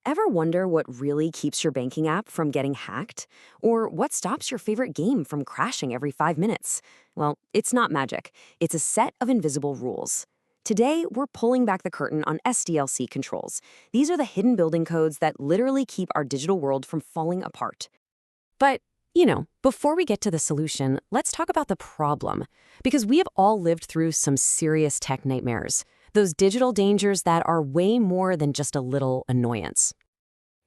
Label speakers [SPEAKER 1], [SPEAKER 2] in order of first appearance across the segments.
[SPEAKER 1] Ever wonder what really keeps your banking app from getting hacked? Or what stops your favorite game from crashing every 5 minutes? Well, it's not magic, it's a set of invisible rules. Today, we're pulling back the curtain on SDLC controls. These are the hidden building codes that literally keep our digital world from falling apart. But, before we get to the solution, let's talk about the problem. Because we have all lived through some serious tech nightmares. Those digital dangers that are way more than just a little annoyance.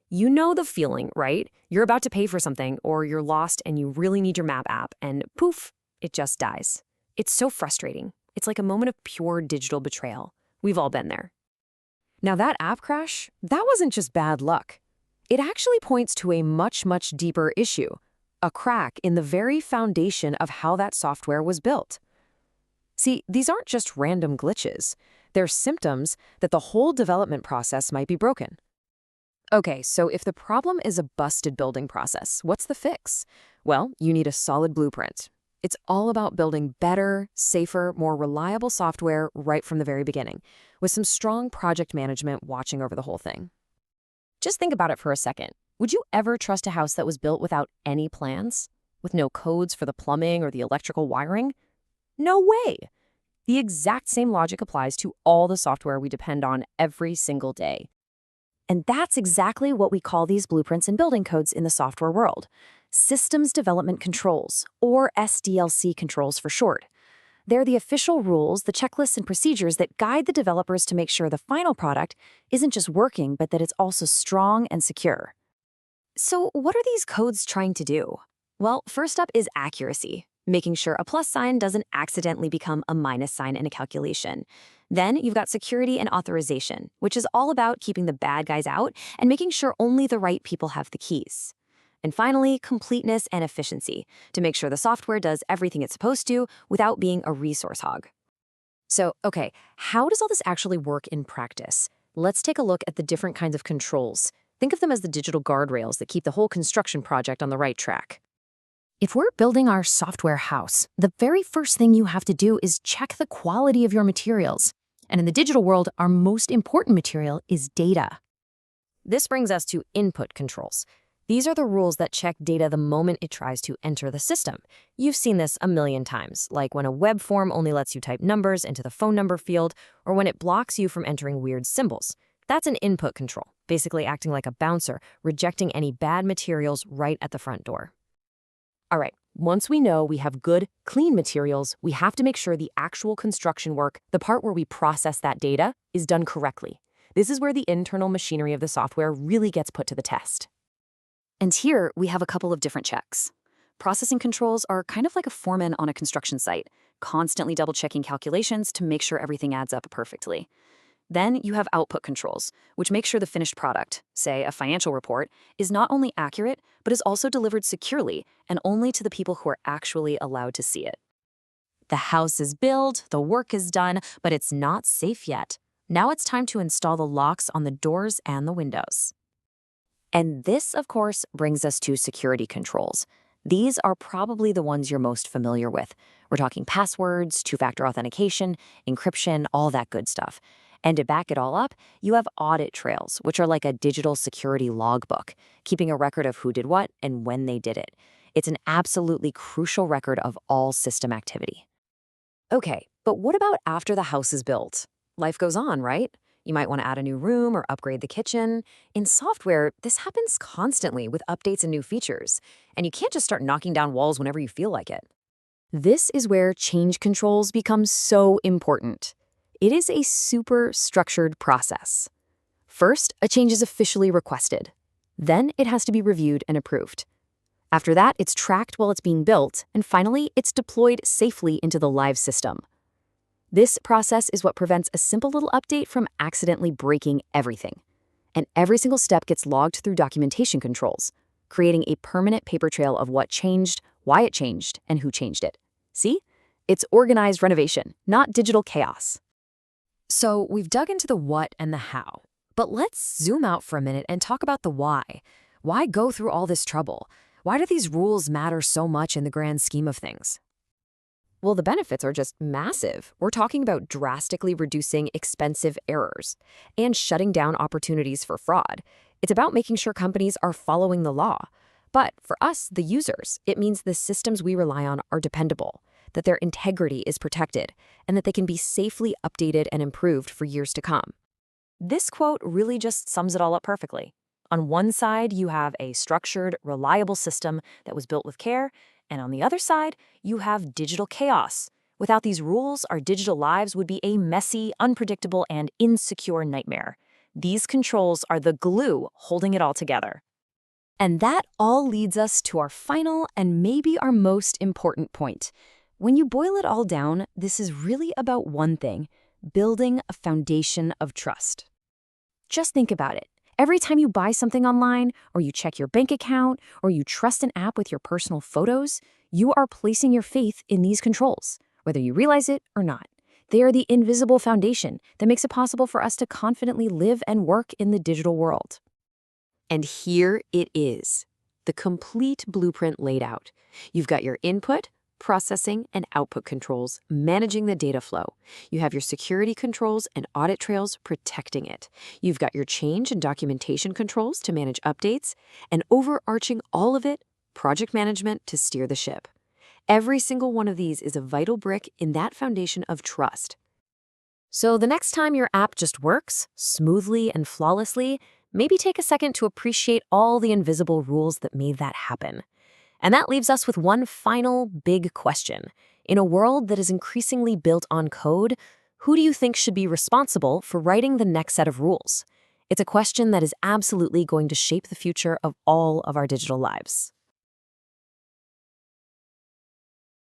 [SPEAKER 1] You know the feeling, right? You're about to pay for something, or you're lost and you really need your map app, and poof, it just dies. It's so frustrating. It's like a moment of pure digital betrayal. We've all been there. Now that app crash, that wasn't just bad luck. It actually points to a much, much deeper issue, a crack in the very foundation of how that software was built. See, these aren't just random glitches. They're symptoms that the whole development process might be broken. Okay, so if the problem is a busted building process, what's the fix? Well, you need a solid blueprint. It's all about building better, safer, more reliable software right from the very beginning, with some strong project management watching over the whole thing. Just think about it for a second. Would you ever trust a house that was built without any plans? With no codes for the plumbing or the electrical wiring? No way! The exact same logic applies to all the software we depend on every single day. And that's exactly what we call these blueprints and building codes in the software world. Systems Development Controls, or SDLC controls for short. They're the official rules, the checklists and procedures that guide the developers to make sure the final product isn't just working, but that it's also strong and secure. So what are these codes trying to do? Well, first up is accuracy, making sure a plus sign doesn't accidentally become a minus sign in a calculation. Then you've got security and authorization, which is all about keeping the bad guys out and making sure only the right people have the keys. And finally, completeness and efficiency, to make sure the software does everything it's supposed to without being a resource hog. So, okay, how does all this actually work in practice? Let's take a look at the different kinds of controls. Think of them as the digital guardrails that keep the whole construction project on the right track. If we're building our software house, the very first thing you have to do is check the quality of your materials. And in the digital world, our most important material is data. This brings us to input controls. These are the rules that check data the moment it tries to enter the system. You've seen this a million times, like when a web form only lets you type numbers into the phone number field, or when it blocks you from entering weird symbols. That's an input control, basically acting like a bouncer, rejecting any bad materials right at the front door. All right, once we know we have good, clean materials, we have to make sure the actual construction work, the part where we process that data, is done correctly. This is where the internal machinery of the software really gets put to the test. And here we have a couple of different checks. Processing controls are kind of like a foreman on a construction site, constantly double-checking calculations to make sure everything adds up perfectly. Then you have output controls, which make sure the finished product, say a financial report, is not only accurate, but is also delivered securely and only to the people who are actually allowed to see it. The house is built, the work is done, but it's not safe yet. Now it's time to install the locks on the doors and the windows. And this, of course, brings us to security controls. These are probably the ones you're most familiar with. We're talking passwords, two-factor authentication, encryption, all that good stuff. And to back it all up, you have audit trails, which are like a digital security logbook, keeping a record of who did what and when they did it. It's an absolutely crucial record of all system activity. Okay, but what about after the house is built? Life goes on, right? You might want to add a new room or upgrade the kitchen. In software, this happens constantly with updates and new features, and you can't just start knocking down walls whenever you feel like it. This is where change controls become so important. It is a super structured process. First, a change is officially requested. Then it has to be reviewed and approved. After that, it's tracked while it's being built, and finally, it's deployed safely into the live system. This process is what prevents a simple little update from accidentally breaking everything. And every single step gets logged through documentation controls, creating a permanent paper trail of what changed, why it changed, and who changed it. See? It's organized renovation, not digital chaos. So we've dug into the what and the how. But let's zoom out for a minute and talk about the why. Why go through all this trouble? Why do these rules matter so much in the grand scheme of things? Well, the benefits are just massive. We're talking about drastically reducing expensive errors and shutting down opportunities for fraud. It's about making sure companies are following the law. But for us, the users, it means the systems we rely on are dependable, that their integrity is protected, and that they can be safely updated and improved for years to come. This quote really just sums it all up perfectly. On one side, you have a structured, reliable system that was built with care, and on the other side, you have digital chaos. Without these rules, our digital lives would be a messy, unpredictable, and insecure nightmare. These controls are the glue holding it all together. And that all leads us to our final and maybe our most important point. When you boil it all down, this is really about one thing: building a foundation of trust. Just think about it. Every time you buy something online, or you check your bank account, or you trust an app with your personal photos, you are placing your faith in these controls, whether you realize it or not. They are the invisible foundation that makes it possible for us to confidently live and work in the digital world. And here it is, the complete blueprint laid out. You've got your input, processing, and output controls managing the data flow. You have your security controls and audit trails protecting it. You've got your change and documentation controls to manage updates, and overarching all of it, project management to steer the ship. Every single one of these is a vital brick in that foundation of trust. So the next time your app just works smoothly and flawlessly, maybe take a second to appreciate all the invisible rules that made that happen. And that leaves us with one final big question. In a world that is increasingly built on code, who do you think should be responsible for writing the next set of rules? It's a question that is absolutely going to shape the future of all of our digital lives.